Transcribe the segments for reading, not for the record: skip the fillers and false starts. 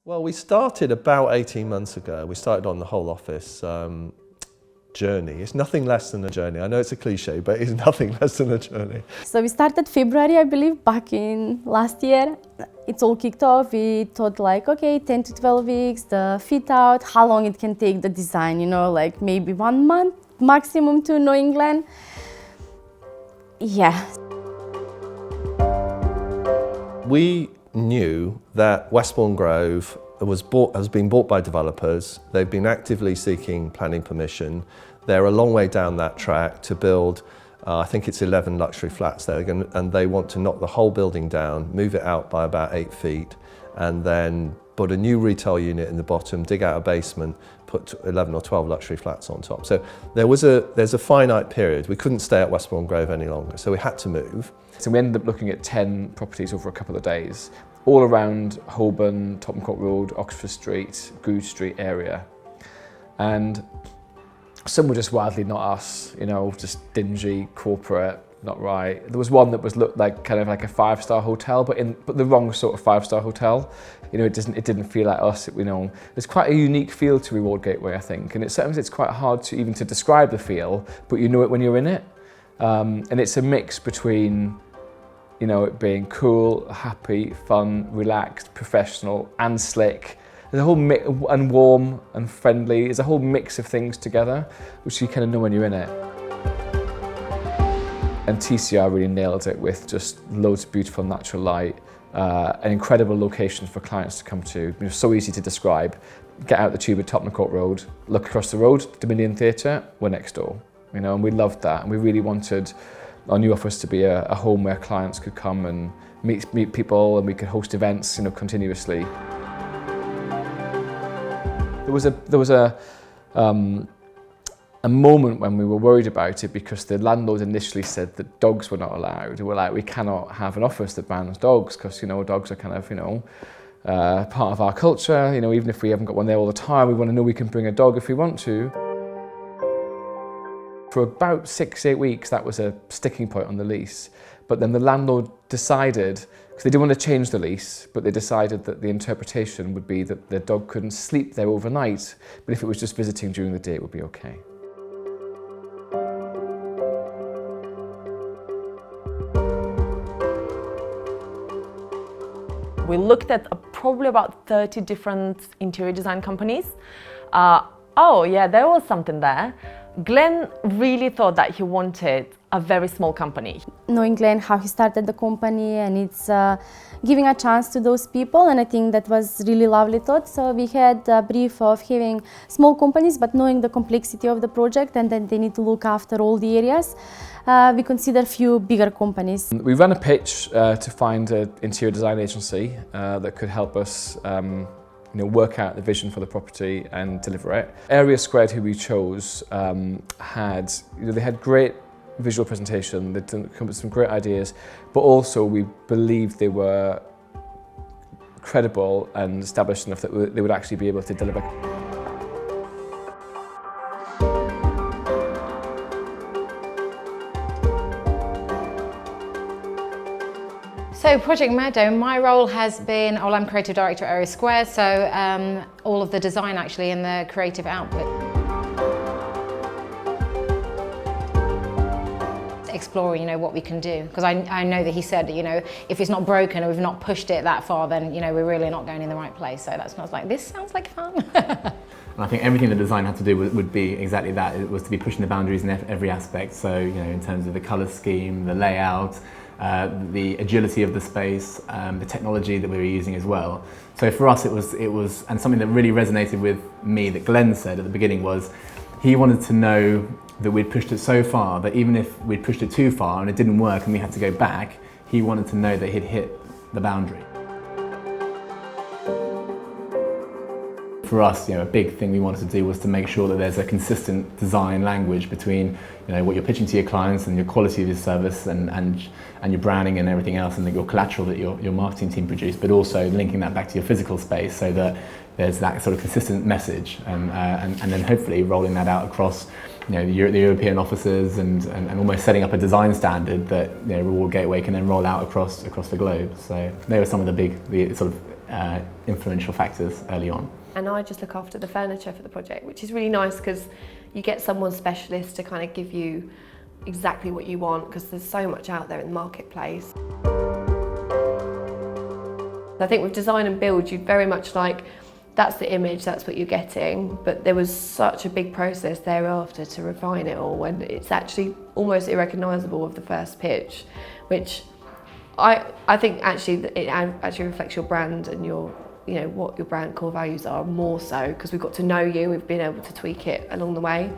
Well, we started about 18 months ago. We started on the whole office journey. It's nothing less than a journey. I know it's a cliche, but it's nothing less than a journey. So we started February, I believe, back in last year. It's all kicked off. We thought like, okay, 10 to 12 weeks, the fit out, how long it can take the design, you know, like maybe 1 month maximum to New England. Yeah. We knew that Westbourne Grove has been bought by developers. They've been actively seeking planning permission. They're a long way down that track to build, I think it's 11 luxury flats there, and they want to knock the whole building down, move it out by about 8 feet, and then put a new retail unit in the bottom, dig out a basement, put 11 or 12 luxury flats on top. So there's a finite period. We couldn't stay at Westbourne Grove any longer, so we had to move. So we ended up looking at 10 properties over a couple of days, all around Holborn, Tottenham Court Road, Oxford Street, Goode Street area. And some were just wildly not us, you know, just dingy, corporate, not right. There was one that looked like kind of like a 5-star hotel, but the wrong sort of 5-star hotel. You know, it didn't feel like us. You know, there's quite a unique feel to Reward Gateway, I think, and sometimes it's quite hard to even to describe the feel, but you know it when you're in it. And it's a mix between, you know, it being cool, happy, fun, relaxed, professional, and slick. There's a whole mix, and warm and friendly. There's a whole mix of things together, which you kind of know when you're in it. And TCR really nailed it with just loads of beautiful natural light, and incredible locations for clients to come to. You know, so easy to describe. Get out the tube at Tottenham Court Road, look across the road, Dominion Theatre, we're next door. You know, and we loved that, and we really wanted our new office to be a home where clients could come and meet people, and we could host events, you know, continuously. There was a moment when we were worried about it because the landlord initially said that dogs were not allowed. We were like, we cannot have an office that bans dogs because, you know, dogs are kind of, you know, part of our culture. You know, even if we haven't got one there all the time, we want to know we can bring a dog if we want to. For about 6-8 weeks, that was a sticking point on the lease. But then the landlord decided, because they didn't want to change the lease, but they decided that the interpretation would be that their dog couldn't sleep there overnight, but if it was just visiting during the day, it would be okay. We looked at probably about 30 different interior design companies. Oh yeah, there was something there. Glenn really thought that he wanted a very small company. Knowing Glenn, how he started the company, and it's giving a chance to those people, and I think that was really lovely thought. So we had a brief of having small companies, but knowing the complexity of the project and that they need to look after all the areas, we consider a few bigger companies. We ran a pitch to find an interior design agency that could help us you know, work out the vision for the property and deliver it. Area Squared, who we chose, they had great visual presentation. They'd come up with some great ideas, but also we believed they were credible and established enough that they would actually be able to deliver. So Project Meadow, my role has been, I'm creative director at Area Square, so all of the design actually and the creative output. Exploring, you know, what we can do, because I know that he said, you know, if it's not broken or we've not pushed it that far, then, you know, we're really not going in the right place. So that's when I was like, this sounds like fun. And I think everything the design had to do would be exactly that. It was to be pushing the boundaries in every aspect. So, you know, in terms of the colour scheme, the layout, the agility of the space, the technology that we were using as well. So for us, it was, and something that really resonated with me that Glenn said at the beginning was, he wanted to know that we'd pushed it so far that even if we'd pushed it too far and it didn't work and we had to go back, he wanted to know that he'd hit the boundary. For us, you know, a big thing we wanted to do was to make sure that there's a consistent design language between, you know, what you're pitching to your clients and your quality of your service and your branding and everything else, and your collateral that your marketing team produce, but also linking that back to your physical space so that there's that sort of consistent message, and then hopefully rolling that out across, you know, the European offices and almost setting up a design standard that, you know, Reward Gateway can then roll out across the globe. So they were some of the big sort of influential factors early on. And I just look after the furniture for the project, which is really nice because you get someone specialist to kind of give you exactly what you want, because there's so much out there in the marketplace. I think with design and build, you very much like, that's the image, that's what you're getting, but there was such a big process thereafter to refine it all, when it's actually almost irrecognisable of the first pitch, which I think actually it actually reflects your brand and your, you know, what your brand core values are more so, because we've got to know you, we've been able to tweak it along the way.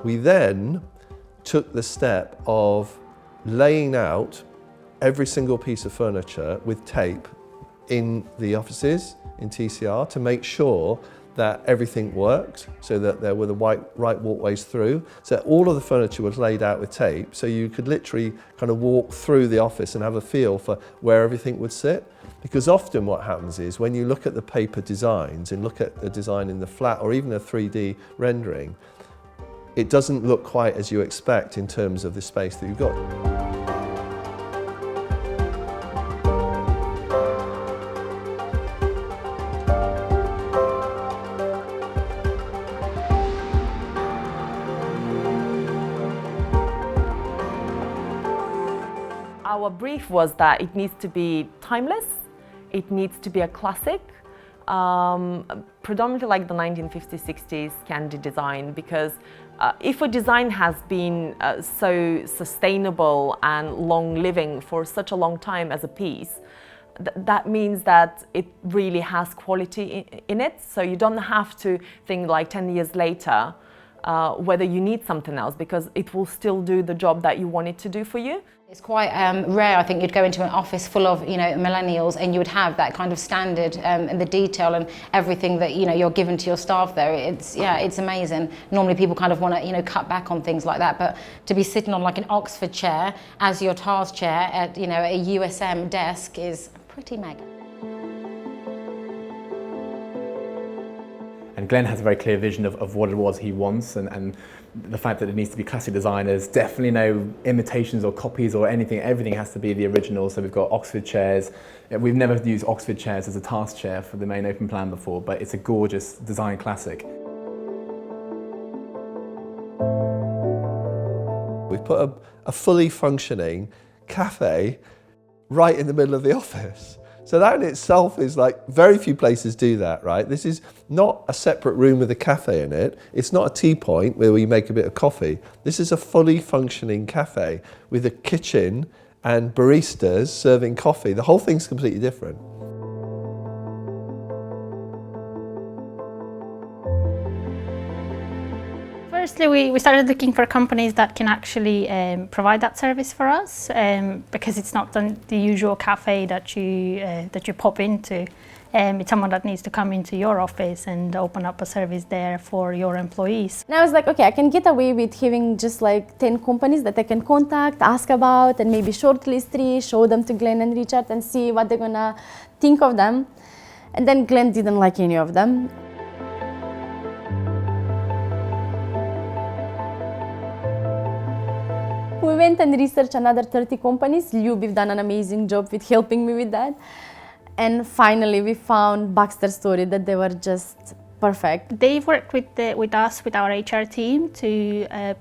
We then took the step of laying out every single piece of furniture with tape in the offices in TCR to make sure that everything worked, so that there were the right walkways through. So all of the furniture was laid out with tape, so you could literally kind of walk through the office and have a feel for where everything would sit. Because often what happens is when you look at the paper designs and look at the design in the flat or even a 3D rendering, it doesn't look quite as you expect in terms of the space that you've got. Our brief was that it needs to be timeless, it needs to be a classic, predominantly like the 1950s, 60s candy design, because if a design has been so sustainable and long-living for such a long time as a piece, that means that it really has quality in it. So you don't have to think like 10 years later whether you need something else, because it will still do the job that you want it to do for you. It's quite rare, I think, you'd go into an office full of, you know, millennials and you would have that kind of standard and the detail and everything that, you know, you're given to your staff there. It's amazing. Normally people kind of want to, you know, cut back on things like that, but to be sitting on like an Oxford chair as your task chair at, you know, a USM desk is pretty mega. And Glenn has a very clear vision of what it was he wants, and the fact that it needs to be classic designers, definitely no imitations or copies or anything, everything has to be the original. So we've got Oxford chairs. We've never used Oxford chairs as a task chair for the main open plan before, but it's a gorgeous design classic. We've put a fully functioning cafe right in the middle of the office. So that in itself is like, very few places do that, right? This is not a separate room with a cafe in it. It's not a tea point where we make a bit of coffee. This is a fully functioning cafe with a kitchen and baristas serving coffee. The whole thing's completely different. Firstly, we started looking for companies that can actually provide that service for us, because it's not the usual cafe that you pop into. It's someone that needs to come into your office and open up a service there for your employees. And I was like, okay, I can get away with having just like 10 companies that I can contact, ask about, and maybe shortlist 3, show them to Glenn and Richard and see what they're gonna think of them. And then Glenn didn't like any of them. We went and researched another 30 companies. We've done an amazing job with helping me with that. And finally we found Baxter Story, that they were just perfect. They've worked with us, with our HR team, to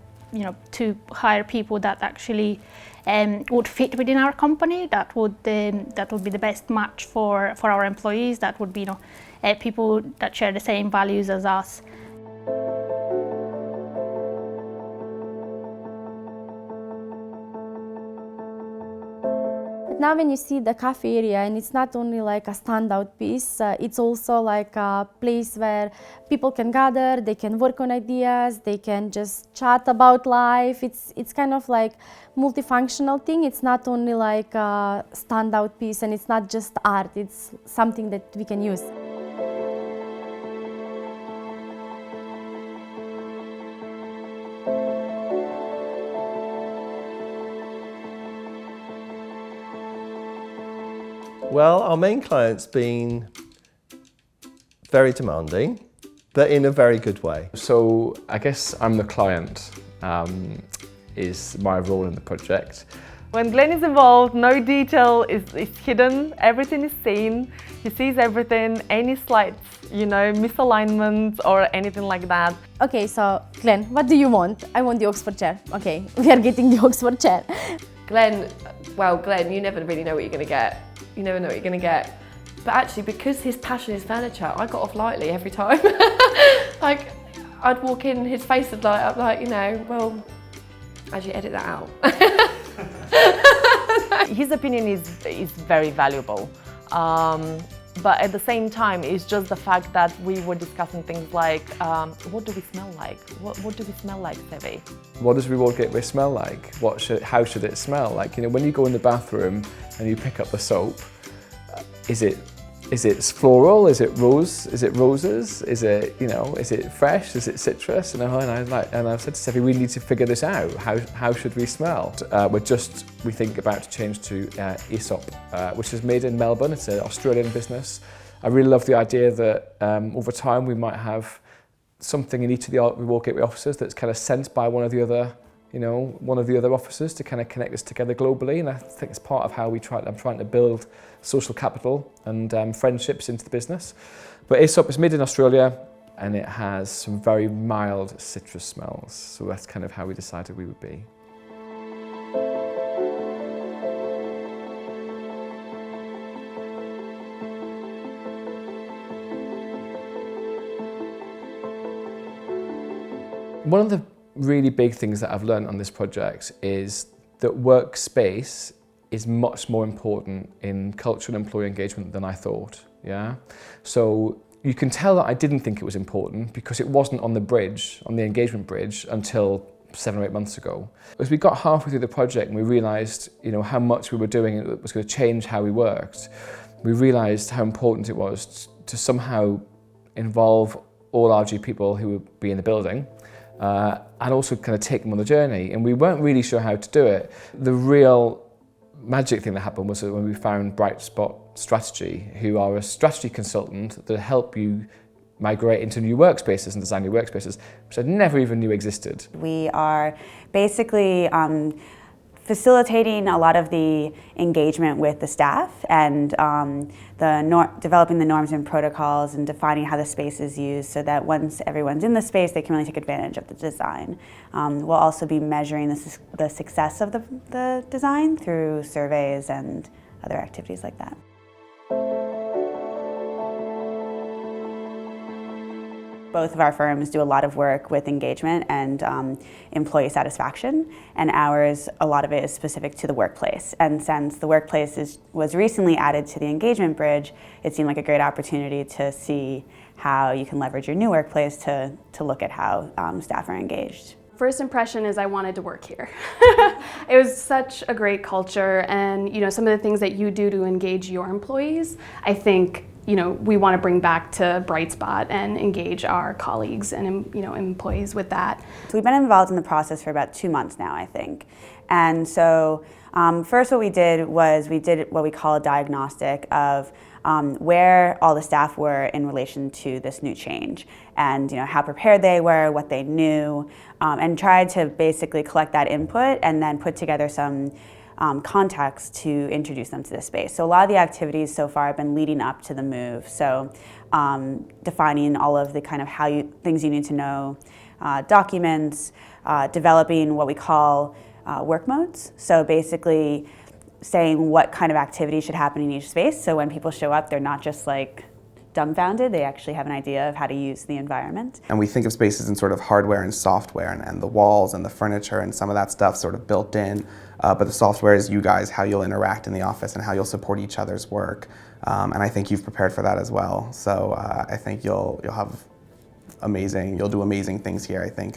hire people that actually would fit within our company, that would be the best match for our employees, that would be people that share the same values as us. Now when you see the cafe area, and it's not only like a standout piece, it's also like a place where people can gather, they can work on ideas, they can just chat about life. It's kind of like multifunctional thing. It's not only like a standout piece, and it's not just art, it's something that we can use. Well, our main client's been very demanding, but in a very good way. So I guess I'm the client, is my role in the project. When Glenn is involved, no detail is hidden, everything is seen, he sees everything, any slight, misalignment or anything like that. Okay, so Glenn, what do you want? I want the Oxford chair. Okay, we are getting the Oxford chair. Glenn, you never really know what you're going to get. You never know what you're going to get. But actually, because his passion is furniture, I got off lightly every time. Like, I'd walk in, his face would light up like, well, as you edit that out. His opinion is very valuable. But at the same time, it's just the fact that we were discussing things like, what do we smell like? What do we smell like, Sevi? What does Reward Gateway smell like? How should it smell? Like, when you go in the bathroom and you pick up the soap, is it floral? Is it rose? Is it roses? Is it is it fresh? Is it citrus? And I've said to Sevi, we need to figure this out. How should we smell? We think about to change to Aesop, which is made in Melbourne. It's an Australian business. I really love the idea that over time we might have something in each of the Reward Gateway offices that's kind of sent by one of the other offices to kind of connect us together globally, and I think it's part of how I'm trying to build social capital and friendships into the business. But Aesop is made in Australia and it has some very mild citrus smells, so that's kind of how we decided we would be. One of the really big things that I've learned on this project is that workspace is much more important in culture and employee engagement than I thought. Yeah, so you can tell that I didn't think it was important because it wasn't on the engagement bridge until 7 or 8 months ago. As we got halfway through the project and we realised, how much we were doing and it was going to change how we worked, we realised how important it was to somehow involve all RG people who would be in the building. And also kind of take them on the journey, and we weren't really sure how to do it. The real magic thing that happened was when we found Bright Spot Strategy, who are a strategy consultant that help you migrate into new workspaces and design new workspaces, which I never even knew existed. We are basically facilitating a lot of the engagement with the staff and developing the norms and protocols and defining how the space is used so that once everyone's in the space, they can really take advantage of the design. We'll also be measuring the success of the design through surveys and other activities like that. Both of our firms do a lot of work with engagement and employee satisfaction, and ours, a lot of it is specific to the workplace. And since the workplace was recently added to the engagement bridge, it seemed like a great opportunity to see how you can leverage your new workplace to look at how staff are engaged. First impression is I wanted to work here. It was such a great culture, and some of the things that you do to engage your employees, I think we want to bring back to Bright Spot and engage our colleagues and employees with that. So we've been involved in the process for about 2 months now, I think. And so first what we did was what we call a diagnostic of where all the staff were in relation to this new change, and how prepared they were, what they knew, and tried to basically collect that input and then put together some contacts to introduce them to the space. So a lot of the activities so far have been leading up to the move. So defining all of the kind of things you need to know, documents, developing what we call work modes. So basically saying what kind of activities should happen in each space. So when people show up, they're not just like dumbfounded, they actually have an idea of how to use the environment. And we think of spaces in sort of hardware and software, and the walls and the furniture and some of that stuff sort of built in, but the software is you guys, how you'll interact in the office and how you'll support each other's work. And I think you've prepared for that as well. So I think you'll do amazing things here. I think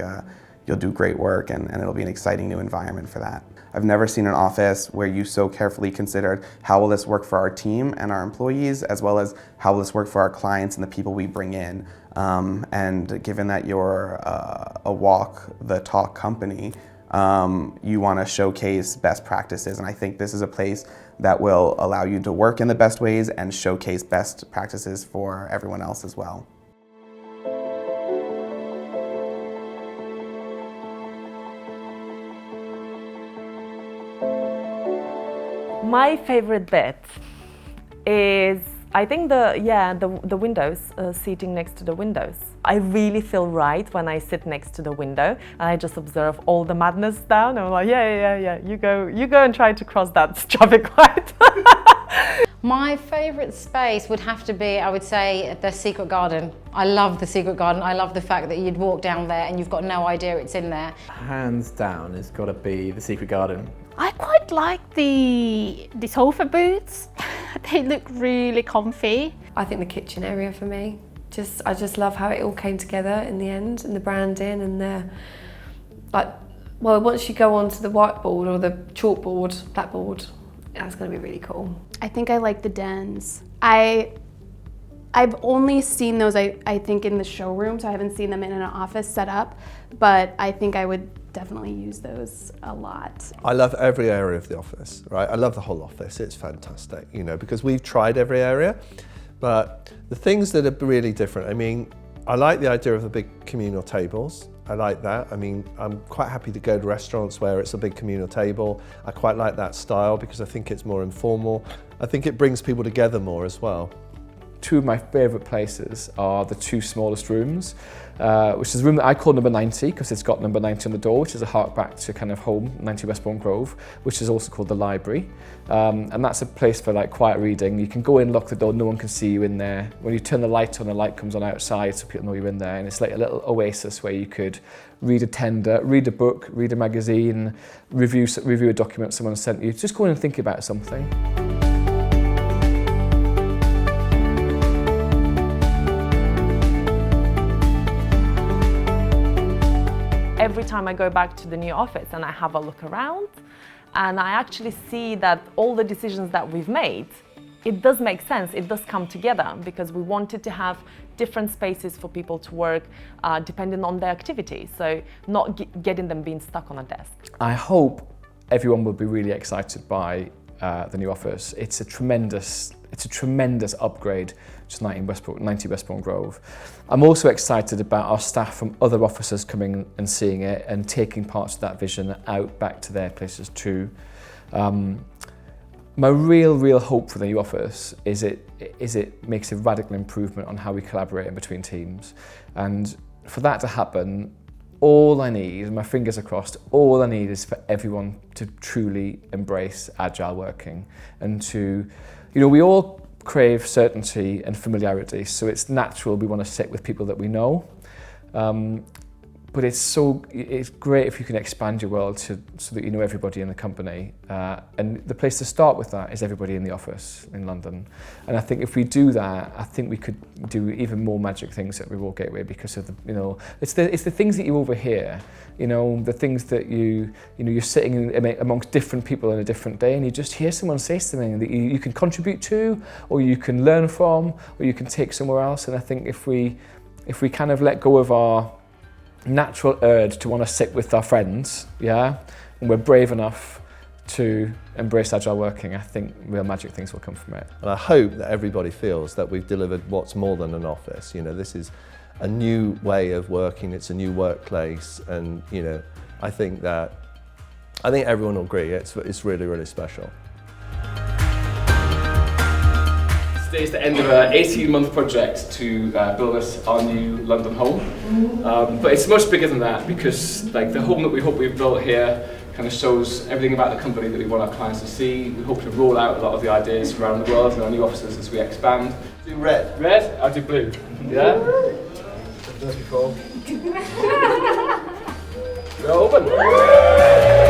you'll do great work, and it'll be an exciting new environment for that. I've never seen an office where you so carefully considered how will this work for our team and our employees, as well as how will this work for our clients and the people we bring in. And given that you're a walk the talk company, you want to showcase best practices, and I think this is a place that will allow you to work in the best ways and showcase best practices for everyone else as well. My favorite bit is, I think the windows, seating next to the windows. I really feel right when I sit next to the window and I just observe all the madness down. I'm like, yeah, you go and try to cross that traffic light. My favourite space would have to be, I would say, the secret garden. I love the secret garden. I love the fact that you'd walk down there and you've got no idea it's in there. Hands down, it's got to be the secret garden. I quite like the sofa booths. They look really comfy. I think the kitchen area for me. I just love how it all came together in the end, and the branding and once you go onto the whiteboard or the chalkboard, blackboard, that's going to be really cool. I think I like the dens. I've only seen those, I think, in the showrooms. I haven't seen them in an office set up, but I think I would definitely use those a lot. I love every area of the office, right? I love the whole office. It's fantastic, you know, because we've tried every area, but the things that are really different, I mean, I like the idea of the big communal tables. I like that. I mean, I'm quite happy to go to restaurants where it's a big communal table. I quite like that style because I think it's more informal. I think it brings people together more as well. Two of my favourite places are the two smallest rooms, which is a room that I call number 90 because it's got number 90 on the door, which is a hark back to kind of home, 90 Westbourne Grove, which is also called the library. And that's a place for like quiet reading. You can go in, lock the door, no one can see you in there. When you turn the light on, the light comes on outside so people know you're in there. And it's like a little oasis where you could read a tender, read a book, read a magazine, review a document someone sent you. Just go in and think about something. Every time I go back to the new office and I have a look around and I actually see that all the decisions that we've made, it does make sense, it does come together because we wanted to have different spaces for people to work depending on their activity, so not getting them being stuck on a desk. I hope everyone will be really excited by the new office. It's a tremendous upgrade to 90 Westbourne Grove. I'm also excited about our staff from other offices coming and seeing it and taking parts of that vision out back to their places too. My real hope for the new office is it makes a radical improvement on how we collaborate in between teams. And for that to happen, all I need, my fingers are crossed, all I need is for everyone to truly embrace agile working and to, you know, we all crave certainty and familiarity, so it's natural we want to sit with people that we know. But it's great if you can expand your world so that you know everybody in the company. And the place to start with that is everybody in the office in London. And I think if we do that, I think we could do even more magic things at Reward Gateway because of the, you know, it's the things that you overhear, you know, the things that you're sitting amongst different people on a different day and you just hear someone say something that you can contribute to, or you can learn from, or you can take somewhere else. And I think if we kind of let go of our natural urge to want to sit with our friends, yeah, and we're brave enough to embrace agile working, I think real magic things will come from it. And I hope that everybody feels that we've delivered what's more than an office. You know, this is a new way of working, it's a new workplace, and you know, I think everyone will agree it's really, really special. Today is the end of an 18-month project to build us our new London home. But it's much bigger than that because like the home that we hope we've built here kind of shows everything about the company that we want our clients to see. We hope to roll out a lot of the ideas around the world in our new offices as we expand. Do red. Red? I'll do blue. Yeah? That's before. We're open.